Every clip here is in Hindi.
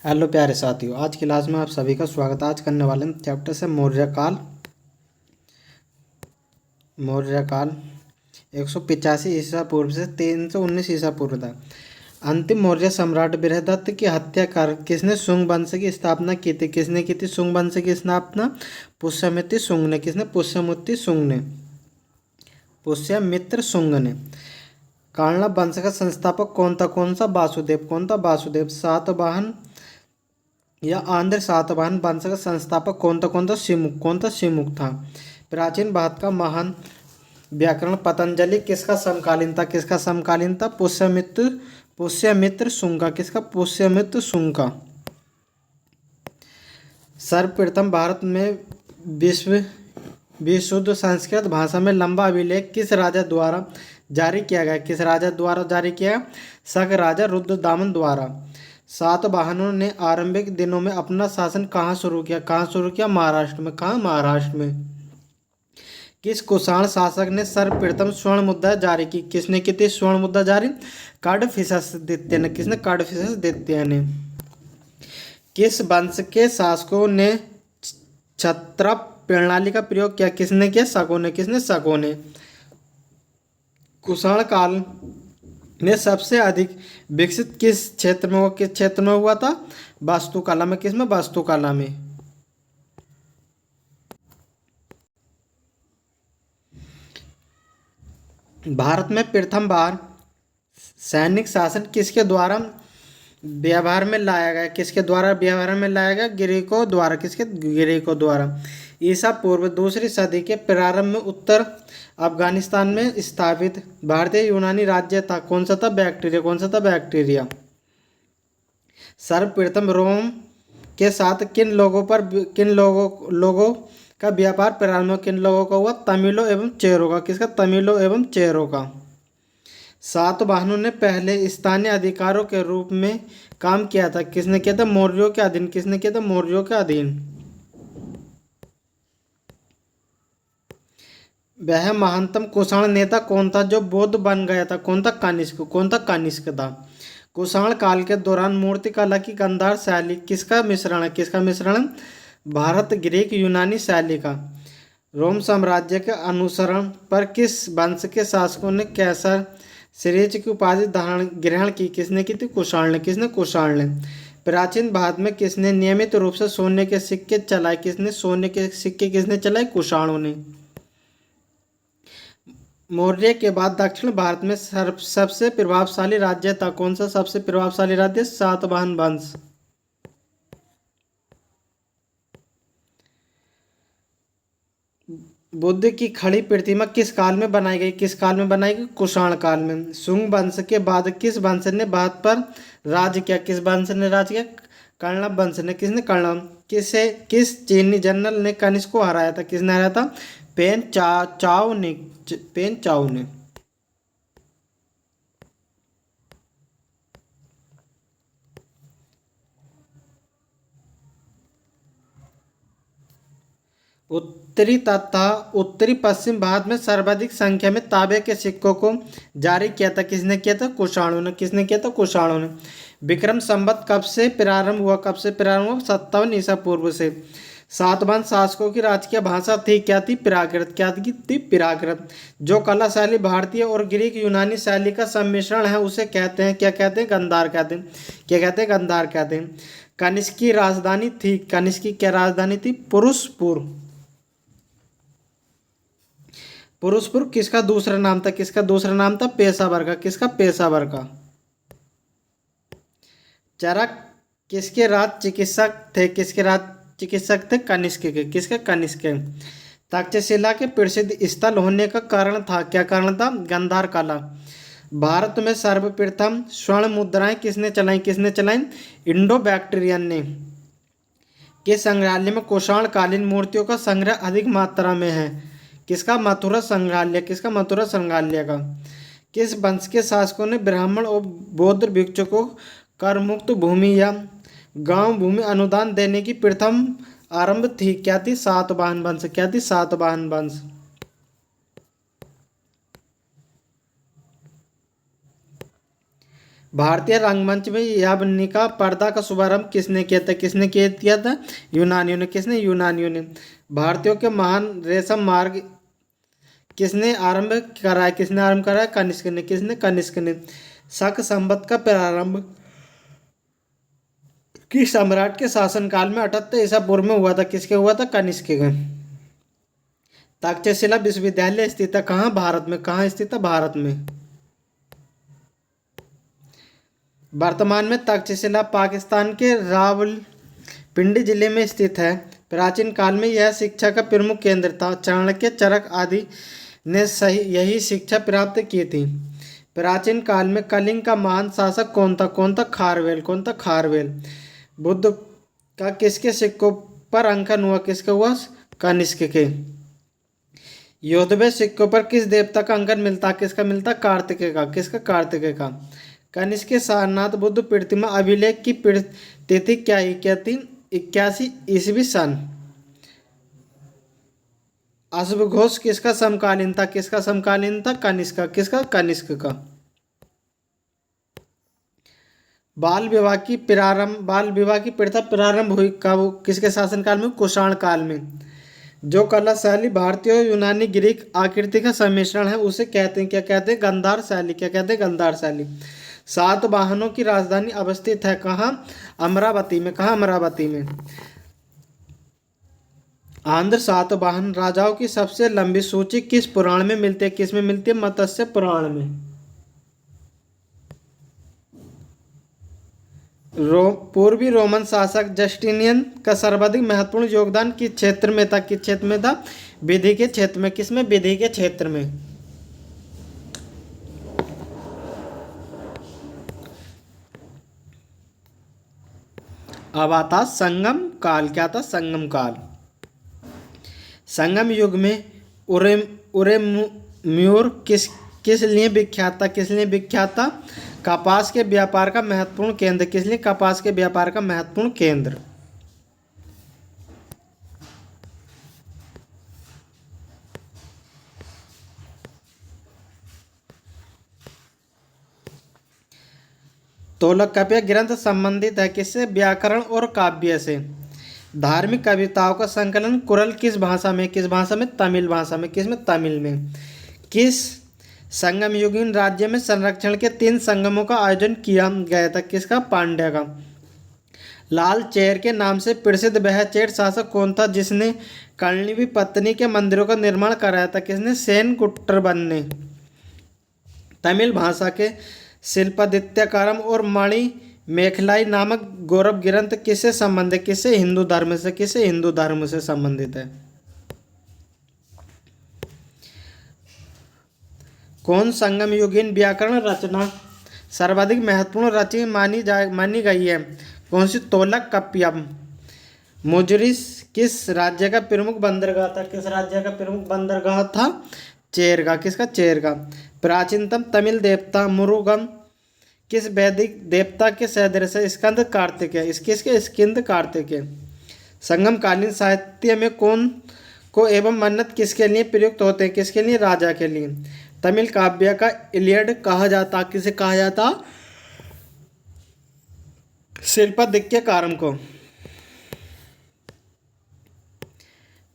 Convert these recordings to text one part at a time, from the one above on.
हेलो प्यारे साथियों, आज की क्लास में आप सभी का स्वागत है। आज करने वाले हम चैप्टर से मौर्य काल 185 ईसा पूर्व से 319 ईसा पूर्व तक। अंतिम मौर्य सम्राट बृहदत्त की हत्या कर किसने शुंग वंश की स्थापना की थी? किसने की थी शुंग वंश की स्थापना? पुष्यमित्र शुंग ने। किसने? पुष्यमित्र शुंग ने। कालना वंश का संस्थापक कौन था? कौन सा? वासुदेव। कौन था? वासुदेव। सातवाहन या आंध्र सातवाहन वंश का संस्थापक कौन था? कौन था? शिमुख। कौन था? शिमुख था। प्राचीन भारत का महान व्याकरण पतंजलि किसका समकालीन था? किसका समकालीन था? पुष्यमित्र शुंग का। किसका? पुष्यमित्र शुंग का। सर्वप्रथम भारत में विश्व विशुद्ध संस्कृत भाषा में लंबा अभिलेख किस राजा द्वारा जारी किया गया? किस राजा द्वारा जारी किया गया? शक राजा रुद्रदामन द्वारा। सातवाहनों ने आरंभिक दिनों में अपना शासन कहाँ शुरू किया? कहाँ शुरू किया? महाराष्ट्र में। कहाँ? महाराष्ट्र में। किस कुषाण शासक ने सर्वप्रथम स्वर्ण मुद्रा जारी की? किसने की थी स्वर्ण मुद्रा जारी? काडफिसस द्वितीय ने। किसने? काडफिसस द्वितीय ने। किस वंश के शासकों ने क्षत्रप प्रणाली का प्रयोग किया? किसने किया? शकों ने। किसने? शकों ने। कुषाण काल में सबसे अधिक विकसित किस क्षेत्र में हुआ? किस क्षेत्र में हुआ था? वास्तुकला में। किसमें? वास्तुकला में। भारत में प्रथम बार सैनिक शासन किसके द्वारा व्यवहार में लाया गया? किसके द्वारा व्यवहार में लाया गया? ग्रीकों द्वारा। किसके? ग्रीकों द्वारा। ईसा पूर्व दूसरी सदी के प्रारंभ में उत्तर अफगानिस्तान में स्थापित भारतीय यूनानी राज्य था। कौन सा था? बैक्टीरिया। कौन सा था? बैक्टीरिया। सर्वप्रथम रोम के साथ किन लोगों का व्यापार प्रारंभ हुआ? किन लोगों का हुआ? तमिलों एवं चेरों का। किसका? तमिलों एवं चेरों का। सातवाहनों ने पहले स्थानीय अधिकारों के रूप में काम किया था। किसने किया था? मौर्यों के अधीन। किसने किया था? मौर्यों के अधीन। वह महानतम कुषाण नेता कौन था जो बौद्ध बन गया था? कौन था? कनिष्क। कौन था? कनिष्क था। कुषाण काल के दौरान मूर्तिकला की गांधार शैली किसका मिश्रण है? किसका मिश्रण है? भारत ग्रीक यूनानी शैली का। रोम साम्राज्य के अनुसरण पर किस वंश के शासकों ने कैसर श्रेष्ठ की उपाधि धारण ग्रहण की? किसने की थी? कुषाण ने। किसने? कुषाण ने। प्राचीन भारत में किसने नियमित रूप से सोने के सिक्के चलाए? किसने सोने के सिक्के किसने चलाए? कुषाणों ने। मौर्य के बाद दक्षिण भारत में सबसे प्रभावशाली राज्य था। कौन सा सबसे प्रभावशाली राज्य? सातवाहन वंश। बुद्ध की खड़ी प्रतिमा किस काल में बनाई गई? किस काल में बनाई गई? कुषाण काल में। शुंग वंश के बाद किस वंश ने भारत पर राज किया? किस वंश ने राज किया? कण्व वंश ने। किसने? कण्व। किस चीनी जनरल ने कनिष्क को हराया था? किसने हराया था? पेन चाओ ने। उत्तरी तथा उत्तरी पश्चिम भारत में सर्वाधिक संख्या में तांबे के सिक्कों को जारी किया था। किसने किया था? कुषाणों ने। किसने किया था? कुषाणों ने। विक्रम संवत कब से प्रारंभ हुआ? कब से प्रारंभ हुआ? 57 ईसा पूर्व से। सातवाहन शासकों की राजकीय भाषा थी क्या? थी प्राकृत। क्या थी? प्राकृत। जो कला शैली भारतीय और ग्रीक यूनानी शैली का सम्मिश्रण है उसे कहते हैं क्या? कहते हैं? गांधार कहते हैं। क्या कहते हैं? गांधार कहते हैं। कनिष्क की राजधानी थी। कनिष्क की क्या राजधानी थी? पुरुषपुर। पुरुषपुर किसका दूसरा नाम था? किसका दूसरा नाम था? पेशावर का। किसका? पेशावर का। चरक किसके राज चिकित्सक थे? किसके राज चिकित्सक थे? कनिष्क के। किसके? कनिष्क के। तक्षशिला के प्रसिद्ध स्थल होने का कारण था क्या? कारण था? गांधार कला। भारत में सर्वप्रथम स्वर्ण मुद्राएं किसने चलाई? किसने चलाई? इंडो बैक्टीरियन ने। के संग्रहालय में कुषाण कालीन मूर्तियों का संग्रह अधिक मात्रा में है? किसका? मथुरा संग्रहालय। किसका? मथुरा संग्रहालय का। किस वंश के शासकों ने ब्राह्मण और बौद्ध भिक्षुओं को कर मुक्त भूमि या गांव भूमि अनुदान देने की प्रथम आरंभ थी? क्या थी? सातवाहन वंश। क्या थी? सातवाहन वंश। भारतीय रंगमंच में यवनिका पर्दा का शुभारंभ किसने किया था? किसने किया था? यूनानियों ने। किसने? यूनानियों ने। भारतीयों के महान रेशम मार्ग किसने आरंभ कराया? किसने आरंभ कराया? कनिष्क ने। किसने? कनिष्क ने। शक संवत का प्रारंभ किस सम्राट के शासनकाल में 78 ईसा पूर्व में हुआ था? किसके हुआ था? कनिष्क के। तक्षशिला विश्वविद्यालय स्थित है कहाँ? भारत में। कहाँ स्थित है? भारत में। वर्तमान में तक्षशिला पाकिस्तान के रावलपिंडी जिले में स्थित है। प्राचीन काल में यह शिक्षा का प्रमुख केंद्र था। चाणक्य, चरक आदि ने सही यही शिक्षा प्राप्त की थी। प्राचीन काल में कलिंग का महान शासक कौन था? कौन था? खारवेल। कौन था? खारवेल। बुद्ध का किसके सिक्कों पर अंकन हुआ? किसका हुआ? कनिष्क के। योधवे सिक्कों पर किस देवता का अंकन मिलता? किसका मिलता? कार्तिकेय का। किसका? कार्तिकेय का। कनिष्क के सारनाथ बुद्ध प्रतिमा अभिलेख की तिथि क्या थी? 81 ईस्वी सन। अश्वघोष किसका समकालीन था? किसका समकालीन था? कनिष्क का। किसका? कनिष्क का। बाल विवाह की प्रथा प्रारंभ हुई कब? किसके शासनकाल में? कुषाण काल में। जो कला शैली भारतीय और यूनानी ग्रीक आकृति का सम्मिश्रण है उसे कहते हैं क्या? कहते हैं गांधार शैली। क्या कहते हैं? गांधार शैली। सातवाहनों की राजधानी अवस्थित है कहाँ? अमरावती में। कहाँ? अमरावती में। आंध्र सातवाहन राजाओं की सबसे लंबी सूची किस पुराण में मिलती है? किस में मिलती है? मत्स्य पुराण में। पूर्वी रोमन शासक जस्टिनियन का सर्वाधिक महत्वपूर्ण योगदान किस क्षेत्र में था? किस क्षेत्र में था? विधि के क्षेत्र में। किसमें? विधि के क्षेत्र में। अब आता संगम काल। क्या था? संगम काल। संगम युग में उरेम्यूर किस लिए विख्यात था? किस लिए विख्यात था? कपास के व्यापार का महत्वपूर्ण केंद्र। किस लिए? कपास के व्यापार का महत्वपूर्ण केंद्र। तोलकाप्य ग्रंथ संबंधित है किससे? व्याकरण और काव्य से। धार्मिक कविताओं का संकलन कुरल किस भाषा में? किस भाषा में? तमिल भाषा में। किस में? तमिल में। किस संगम युगीन राज्य में संरक्षण के 3 संगमों का आयोजन किया गया था? किसका? पांड्या का। लाल चेर के नाम से प्रसिद्ध वह चेर शासक कौन था जिसने कर्णवी पत्नी के मंदिरों का निर्माण कराया था? किसने? सेन गुट्टरबन ने। तमिल भाषा के शिल्पादित्यकारम और मणि मेखलाई नामक गौरव ग्रंथ किससे संबंधित? किससे? हिंदू धर्म से। किससे? हिंदू धर्म से संबंधित है। कौन संगम युगीन व्याकरण रचना सर्वाधिक महत्वपूर्ण रचना मानी गई है? कौन सी? तोलकाप्पियम। मुजरिस किस राज्य का प्रमुख बंदरगाह था? किस राज्य का प्रमुख बंदरगाह था? चेर का। किसका? चेर का। प्राचीनतम तमिल देवता मुरुगन किस वैदिक देवता के सदृश है? स्कंद कार्तिकेय। किसके? स्कंद कार्तिकेय। संगमकालीन साहित्य में कौन को एवं मन्नत किसके लिए प्रयुक्त होते हैं? किसके लिए? राजा के लिए। तमिल काव्य का इलियड कहा जाता? किसे कहा जाता? शिल्पादित्यकारम को।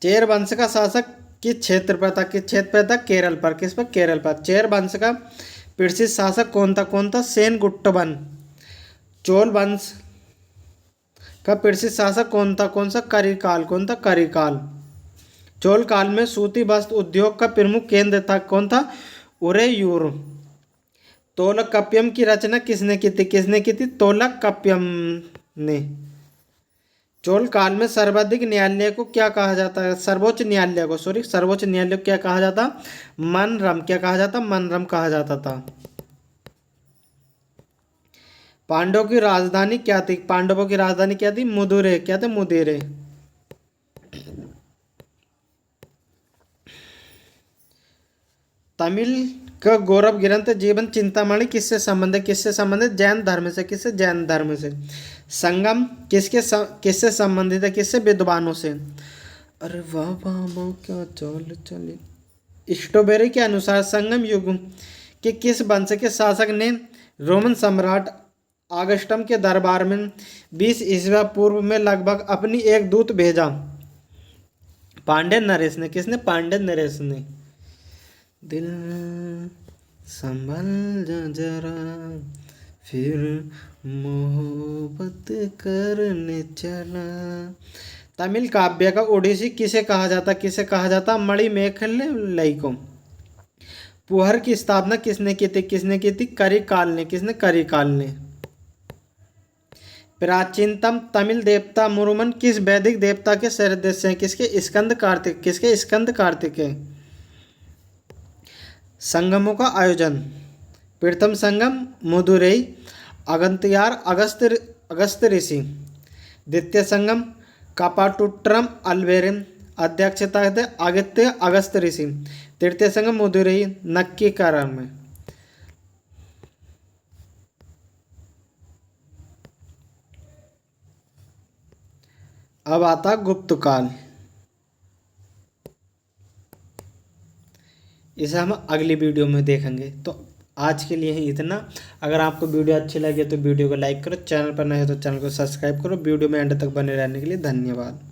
चेर वंश का शासक किस क्षेत्र पर था? किस क्षेत्र पर था? केरल पर। किस पर? केरल पर। चेर वंश का प्रसिद्ध शासक कौन था? कौन था? सेन गुट्टबन। चोल वंश का प्रसिद्ध शासक कौन था? कौन सा? करिकाल। कौन था? करिकाल। चोल काल में सूती वस्त्र उद्योग का प्रमुख केंद्र था। कौन था? उरेयूर। तोलकाप्पियम की रचना किसने की थी? किसने की थी? तोलकाप्पियम ने। चोल काल में सर्वाधिक न्यायालय को क्या कहा जाता है? सर्वोच्च न्यायालय को सर्वोच्च न्यायालय को क्या कहा जाता? मनरम। क्या कहा जाता? मनरम कहा जाता था। पांडवों की राजधानी क्या थी? पांडवों की राजधानी क्या थी? मुदुरे। क्या थे? मुदेरे। तमिल का गौरव ग्रंथ जीवन चिंतामणि किससे संबंधित? किससे संबंधित? जैन धर्म से। किससे? जैन धर्म से। संगम किससे संबंधित है? किससे? विद्वानों से। अरे वाह वाह वाह, क्या चाल चले। स्ट्रॉबेरी के अनुसार संगम युग के किस वंश के शासक ने रोमन सम्राट ऑगस्टम के दरबार में 20 ईस्वी पूर्व में लगभग अपनी एक दूत भेजा। पांड्य नरेश ने। किसने? पांड्य नरेश ने। दिल संभल जा जरा फिर मोहब्बत करने चला। तमिल काव्य का ओडिसी किसे कहा जाता? किसे कहा जाता? मणिमेखलाई को। पुहर की स्थापना किसने की थी? किसने की थी? करिकाल ने। किसने? करिकाल ने। प्राचीनतम तमिल देवता मुरुमन किस वैदिक देवता के सदस्य हैं? किसके? स्कंद कार्तिक। किसके? स्कंद कार्तिक है। संगमों का आयोजन। प्रथम संगम मदुरई अगंतियार अगस्त ऋषि। द्वितीय संगम कापाटुट्रम अल्वेरिम अध्यक्षता थे आदित्य अगस्त ऋषि। तृतीय संगम मदुरई नक्कीकारण में। अब आता गुप्त काल। इसे हम अगली वीडियो में देखेंगे। तो आज के लिए ही इतना। अगर आपको वीडियो अच्छी लगे तो वीडियो को लाइक करो, चैनल पर नए हो तो चैनल को सब्सक्राइब करो। वीडियो में एंड तक बने रहने के लिए धन्यवाद।